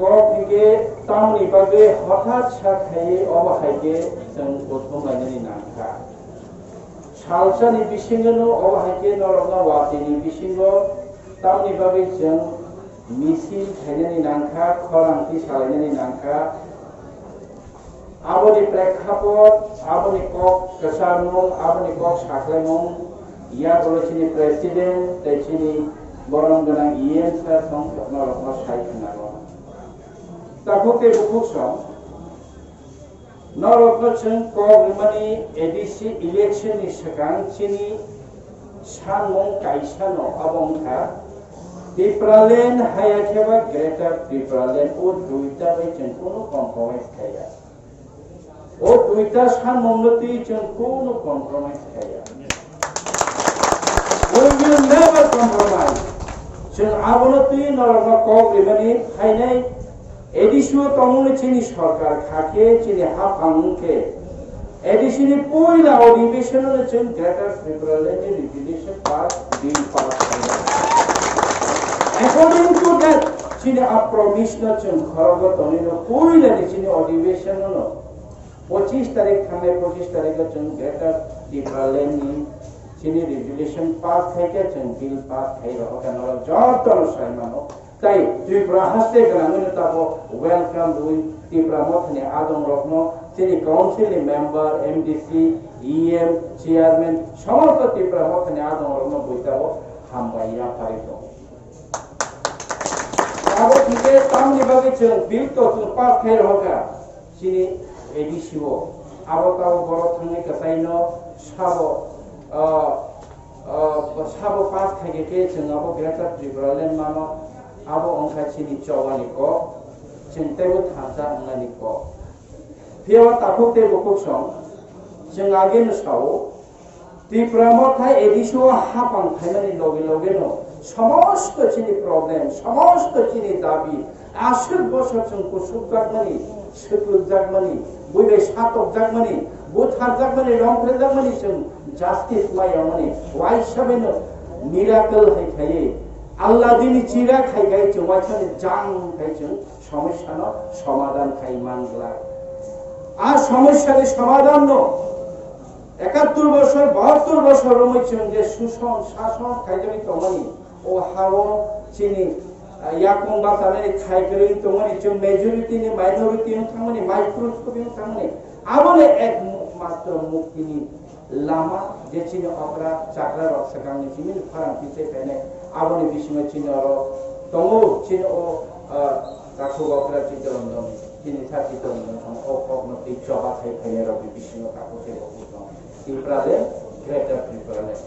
क'के तामनि बागै हठात साखायै अबाहायके जों गथ'मायनायनि नांखा सालसानि बिसिङावनो अबाहायके नरकना वातिनि बिसिङाव तामनि बागै जों मिसिं थायनायनि नांखा खरांथि सालायनायनि नांखा आबनि प्रेक्षापट आबनि क'क केसारमुं आबनि क'क साख्लायमुं या गलचिनि प्रेसिडेन्ट दैचिनि बरं गोनां इएनसा सं नरकना सायख'नांगौ ताखुके बुकुसं नरकना जों क'गमानि एडिसि इलेक्शननि सिगां चिनि सानमुं काइसानो अबंखा Tipraland hayakeba Greater Tipraland o duita bai जों कोनो कम्प्रोमाइज खाया o duita सान ममलति जों कोनो कम्प्रोमाइज खाया we will never compromise जों आबनति नरक क'गमानि हायनाय एडिसु तमुनि चिनि सरकार खाके चिनि हाफांके एडिसिनि पहिला अधिवेशननो जों Greater Tipraland नि रेजुलेसन पास बिल पास खाया According to that, chini provisional chung kharago tonino puila ni chini अधिवेशन no 25 तारीख थांगे 25 तारीख chung Greater Tipraland ni chini resolution pass खाइके chung bill pass खाइरो ओकानो जतन साइमानो ताई त्रिपुरा हस्ते गनानो ताबो वेलकम दुई त्रिपुरा मथने आदम रखनो chini council member MDC EM chairman समस्त त्रिपुरा मथने आदम रखनो बुइताबो हामबाया फारितो अब ठीक तामनि बागै जों बिल तो जों पास खाइ होगा चिनि एडिसिओ अब ताव बर थांनाय कसाइनो साबो पास खाइके जों अब Greater Tipraland मानो अब अंखा चिनि चौगानि को चिंतेबो थाजा अंगानि को फिर ताखुते बकुसं जों आगे नसाव त्रिपुरा मथा एडिसिओ हापां खाइनानि लगे लगे नो समस्त चिनि प्रब्लेम समस्त चिनि दाबि आसुर बसर जों कुसुक जागमानि सुकुक जागमानि बुइबे सातक जागमानि बुथार जागमानि रंफ्रे जागमानि जों जास्टिस मायावमानि वाइ सबेनो मिराकल हायखायै आल्लाह दिनि चिरा खाइगाय जों वाइसानि जां खाइ जों समस्यानो समाधान खाइ मानग्ला आ समस्यानि समाधान नो 71 বছর 72 বছর রমই जों जे सुसन शासन खाइजोनि तमानि ओ हावो चिनि याकं बासाने खाइगोरि तमानि जों मेजॉरिटी नि माइनॉरिटी नि थांमानि माइक्रोस्कोपि नि थांमानि आबोले एक मात्र मुक्तिनि लामा जे चिनि अपरा चाकरा रक्षकांनि चिनि फारांथिसे पेने आबोले बिसिमा चिनि अरो तमो चिनि ओ काखो अपरा चितरंजन चिनि थाति तमन ओ प्रगति जबा खाइ फैने र बिसिमा काखो से Tipraland, Greater Tipraland.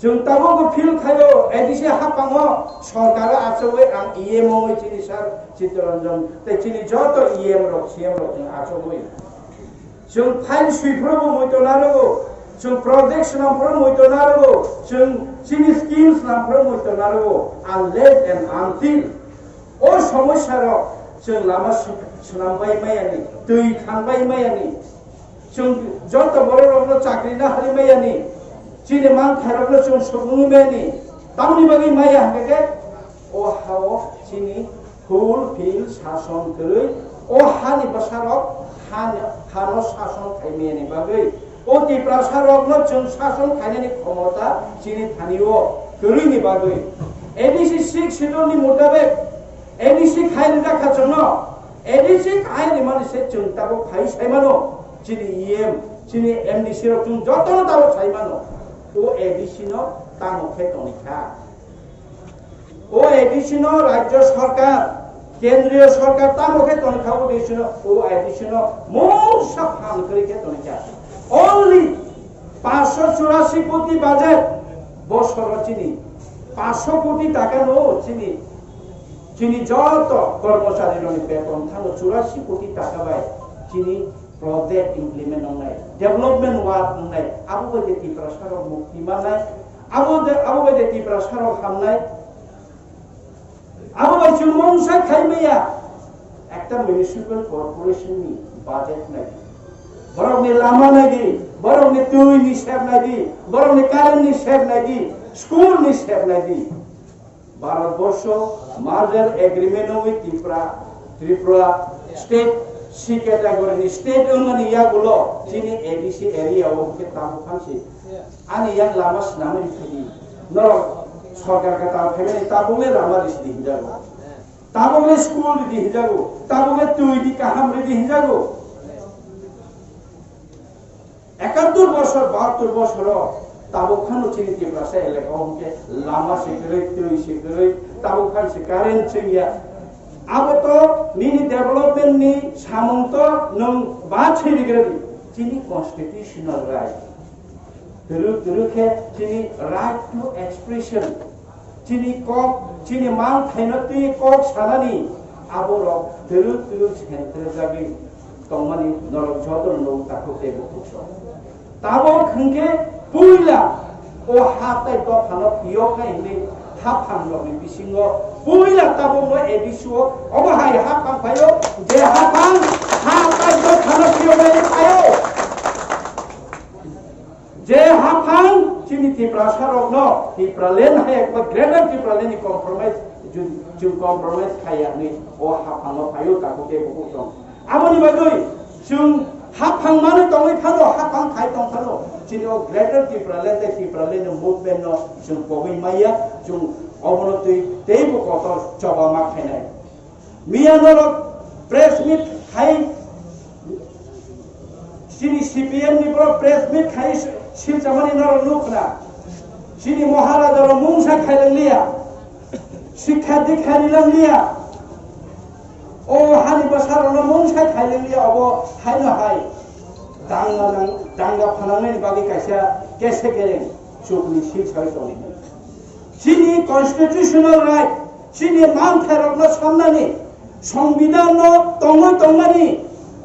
जों ताबो को फिल खायो एडिसे हापाङो सरकार आचोवे आं इएमओ चिनि सार चितरंजन ते चिनि जत इएम रक सीएम रक जों आचोवे जों फाइल सुइफ्रोबो मयतो नारगो जों प्रोजेक्ट्स नामफ्रो मयतो नारगो जों चिनि स्किल्स नामफ्रो मयतो नारगो अनलेस एन्ड अनटिल ओ समस्या र जों लामा सुनांबाय मायानि दै खांबाय मायानि जों जत बर'नो चाकरि ना हारि मायानि चिनि मान खायरबनो जों सुबुं मेनि तामनि बागै माया हाके ओ हाव चिनि फुल फिल शासन करै ओ हानि बसारक हानो शासन खायमेनि बागै ओ त्रिपुरा सारकनो जों शासन खायनायनि क्षमता चिनि थानियो करिनि बागै एडिसि 6 शेड्यूलनि मुताबिक एडिसि खायनो जाखा जोंनो एडिसि खायनि मानसि जों ताबो खाय सायमानो चिनि इएम चिनि एमडीसी रक जों जतन ताबो सायमानो ओ एडिसिनो तामुखे तनिखा ओ एडिसिनो राज्य सरकार केंद्रीय सरकार तामुखे तनिखाबो देसिनो ओ एडिसिनो मोसा फान करिके तनिखा ओनली 584 कोटी बाजेट বছর চিনি 500 কোটি টাকা নো চিনি চিনি যত কর্মচারীর বেতন থানো 84 কোটি টাকা বাই চিনি project implement nongnai development work nongnai abu bade Tripura sarok mukti manai abu bade Tripura sarok hamnai abu bai chumong sai khaimaya ekta municipal corporation ni budget nai borok ni lama nai di borok ni tui ni sep nai di borok ni current ni sep nai di school ni sep nai di Bharatbosho merger agreement with Tripura state C category state umani ya gulo chini ADC area wo ke tamu khansi ani yang lamas namai thidi no Sarkar ka tamu phebe tabule rama di hijago tabule school di hijago tabule তুই di kaham di hijago 71 বছর 72 বছর তাবুখান চিনি ত্রিপুরা এলাকা হমকে Lama security তুই security তাবুখান সে current chia আবো তো নিনি development নি সামন্ত নং বা ছিরিগরি চিনি কনস্টিটিউশনাল রাইট দুরুকে চিনি রাইট টু এক্সপ্রেশন চিনি কক চিনি মান খাইনতি কক সালানি আবো র দুরু সেন্টার জাগি তংমানি নরক যদর নৌ তাকোতে বুকুছ তাবো খংকে পুইলা ও হাতাই তো ফানো পিও কাইনি হাফাংলো বিসিঙ্গ পুইলা তাবো মো এডিসো অবহাই হাফাং ফায়ো যে হাফাং হাতাই তো ফানো পিও কাইনি ফায়ো যে হাফাং চিনি ত্রিপ্রাসারক ন ত্রিপ্রালেন হাই একবার গ্রেটার ত্রিপ্রালেন নি কম্প্রোমাইজ জুন কম্প্রোমাইজ খাইয়ানি ও হাফাংলো ফায়ো তাকোতে বুকুছ আমনি বাগৈ জুন হাফাং মানে তংই ফানো হাফাং খাই তং ফানো চিনি ও গ্রেটার ত্রিপ্রালেন মুভমেন্ট ন জুন পগৈ মাইয়া জুন অবনতি তেইব কত চবা মা খাইনাই মিয়ানর প্রেস মিট খাই চিনি সিপিএম নি প্র প্রেস মিট খাই শিলচামানি নর নুকনা চিনি মহারাজার মুংসা খাইলাংলিয়া শিক্ষা দীক্ষা নিলাংলিয়া ও হানি বসারন মুংসা খাইলাংলিয়া অব হাইনো হাই দাঙ্গা ফানাंगनि बागै कायसा केसे गेरें चुकनि सिलसाय दं चिनि कन्स्टिट्यूशनल राइट चिनि मान थारकनो सामनानि संविधान तंगनि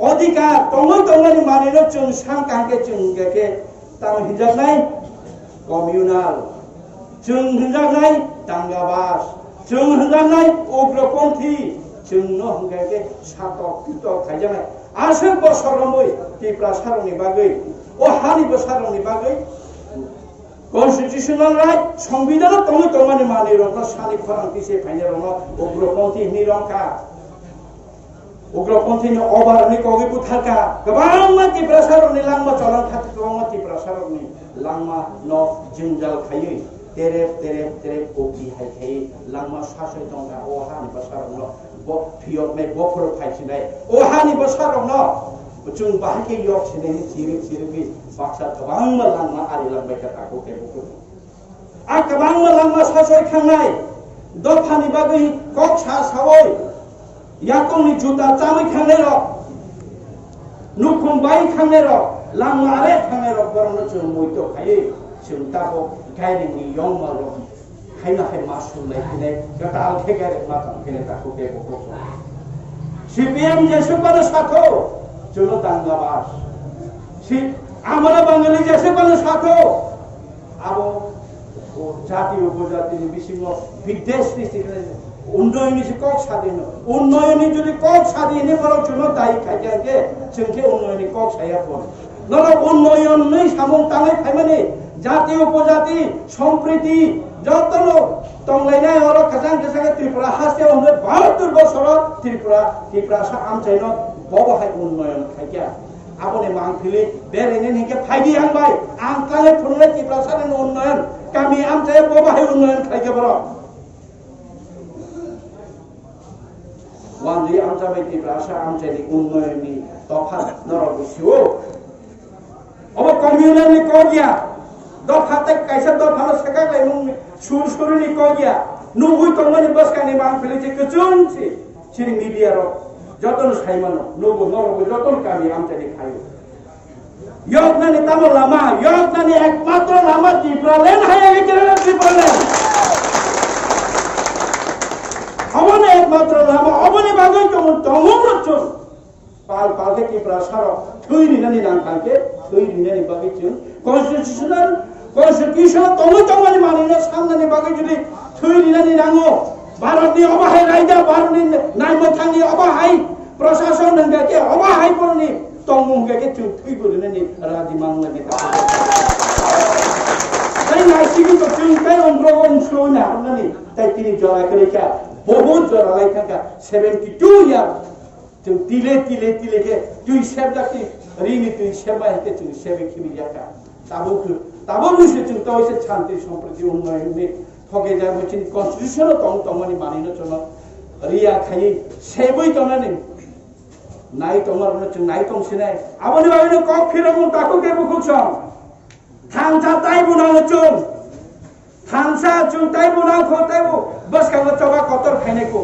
अधिकार तंगनि मानिनो जों सांकांके जों गेके ताम हिजानाय कम्युनाल जों हिजानाय दांगाबास जों हिजानाय उग्रपन्थी जोंनो हंगाके सातक पितक खायजानाय आसे बसरमै ত্রিপ্রাসারनि बागै ও हानि बसरनि बागै कन्स्टिट्यूशनल राइट संविधान तंगनि मानि रत्न सानि फरांतिसे फाइने रङ उग्रपन्थी निरंका उग्रपन्थीनि अबारनि कगै बुथारका गोबां त्रिप्रासारनि लांमा चलन खाति गोबां त्रिप्रासारनि लांमा न जिंजाल खायै तेरे ओपि हायखायै लांमा सासै दंगा ओ हानि बसरन फियक मे बफर फाइसिनाय ओ हानि बसरन जों बाहायके यक सिनायनि चिरि बाक्सा गोबां लांमा आरि लांबाय थाखौ केबुखौ आ गोबां लांमा सासै खांनाय दफानि बागै कक सा सावै याकंनि जुता चामै खांनाय र नुखुम बाय खांनाय र लांमा आरे खांनाय र बरनो जों मयतो खायै जों ताबो गायरिनि यंमा र खायना खाय मासुल लायखिनाय गटाल खेगारे मा थांखिनाय ताखौ केबुखौ सीपीएम जेसे बनो साथो जोंनो दांगाबास আমরা বাঙালি দেশে কোনো সাথে আবো জাতি উপজাতির বিসিঙ্গ বিদেশ উন্নয়নী কক স্বাধীন উন্নয়নী যদি কক স্বাধীন বড় জন্য দায়ী খাইকে जोंखे উন্নয়নী কক সাইয়া পড়ে নর উন্নয়ন নেই সামং তাঙাই ফাইমানি জাতি উপজাতি সম্প্রীতি যতন তংলাইনাय और खजां खजां त्रिपुरा हासे उन्नो 72 বছর त्रिपुरा सा आमचाइनो बबहाय उन्नयन खाइया आबने मांगफिलि बेरेने निके फाइदि आंबाय आंकाले फुनले त्रिपुरासानि उन्नयन गामि आमचाय बबहाय उन्नयन खाइया बर वानजि आमचाबाय त्रिपुरासा आमचायनि उन्नयननि दफा नरगुसियो अब कम्युनालनि कगिया दफाते कैसे दफानो सकाय मुं सुरसुरनि कगिया नुगुय तंगनि बसकानि मांगफिलि जे गजोंसि सिरि मिडिया रो जतन साइमानो नुगु नरगु जतन गामि आमचायनि खायो यगनानि तामो लामा यगनानि एकमात्र लामा टिप्रालेन हाय एकेरे टिप्रालेन अबने एकमात्र लामा अबने बागै तंगमरचो पाल पालके टिप्रासार थैरिनानि नांखांके थैरिनानि बागै जों कन्स्टिट्यूशन तंगनि मानिनो सामनानि बागै जुदि थैरिनानि नांगो भारतनि अबाहाय रायदा भारतनि नायमथांनि अबाहाय प्रशासन नंगाके अबाहाय परनि तंगुंगाके जों थैबोरनानि राजि मांगनानि ताई नायसिगि तो जों काय अंग्रगं सोना हाबनानि ताई तिनि जराखैका बहुत जरालाय थाका 72 यार जों तिले के तुइ सेब दाखि रिनि तुइ सेबा हेके जों सेबे खिमियाका ताबो बुझे जों तइसे शान्ति सम्प्रति उन्नयननि थगे जा मोचिन कन्स्टिट्यूशन तंगनि मानिनो चनो रिया खाइ सेबै तनानि नाइ तंगारनो जों नाइ तंसिनाय आबनि बायनो कक फिरमु ताखौ केबो खुसं थांसा ताइ बुनाङो जों थांसा जों ताइ बुनाङो ताइबो बस कांगो चबा कतर खाइनायखौ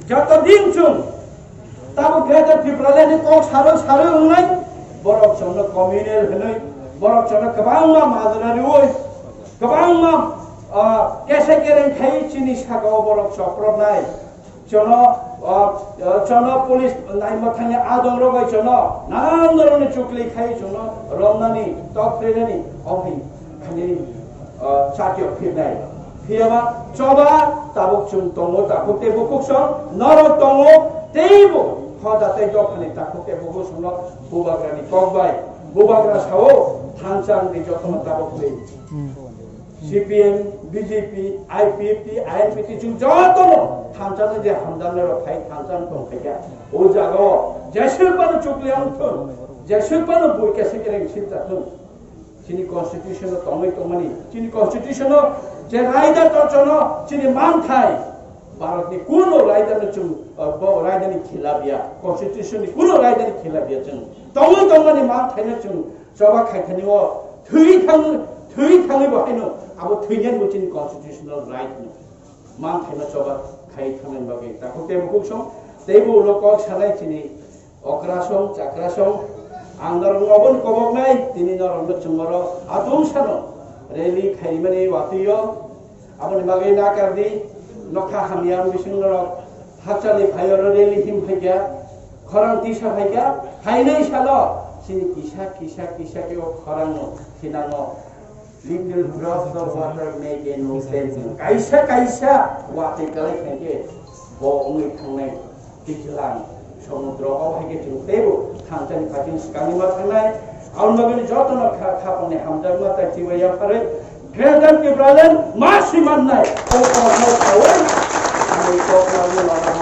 जत दिन जों ताबो ग्रेटर त्रिपुरालेण्डनि कक सारो उंनाय बरफ जोंनो कम्युनेल होनै बरफ जोंनो गोबां मा माजरारि ओइ गोबां मा केसे केरें खाइ चिनि सागाव बरफ सफ्रबनाय चनो पुलिस नाइमा थांनि आदं रबाय चनो नानान धरननि चुकलि खाइ चनो रमनानि टकफ्रेनानि अफि खानि साथिय फिरनाय फियाबा चबा ताबुक चुम तंगो ताबुक तेबु कुक्सं नर तंगो तेबु हदातै दफानि ताबुक तेबु कुक्सं बुबाग्रानि ककबाय बुबाग्रा सावो थांसां नि जतन ताबुक ले CPM, BJP, IPP, INPT जों जतन थांसानो जे हामदानो रखाय थांसान दंखाया ओ जागाव जेसेबानो चुकलियावथों जेसेबानो बयकेसे केरें सिनताथों चिनि कन्स्टिट्यूशन तंगै तंमानि चिनि कन्स्टिट्यूशन जे रायदा तचनो चिनि मानथाय भारतनि कुनो रायदानो जों रायदानि खिलाफिया कन्स्टिट्यूशननि कुनो रायदानि खिलाफिया जों तंगै तंमानि मानथायनो जों जबा खायखानिओ थै थाङै बाहायनो आबो थैनेन मोचिन कन्स्टिट्यूशनल राइट मान थाइना जबा खाय थाङै बागै ताखौ तेबुक सं तेबु लोक सानाय चिनि अक्रासं चाक्रासं आंदर अबन कबकनाय तिनि नरम चुमर आदम सानो रेली खाइमानि वातियो आबनि बागै नाकारदि नखा हामियाम बिसिंगर हाचालि फायर रेली हिम फाइगा खरंति सा फाइगा हाइनै सालो चिनि किसा के खरंनो थिनाङो little drops of water make no sense kaisa wate kalai khenge bo ongui thangnai Tipraland সমুদ্র অভাগে চুতেবো থাংচানি পাতিন স্কানিমা থানায় আউনবাগনি যতন খাপনে হামজাগমা তাই চিবাইয়া পারে গ্রেটার টিপ্রালেন্ড মাসি মাননাই ও কথা হয় আমি কথা বললাম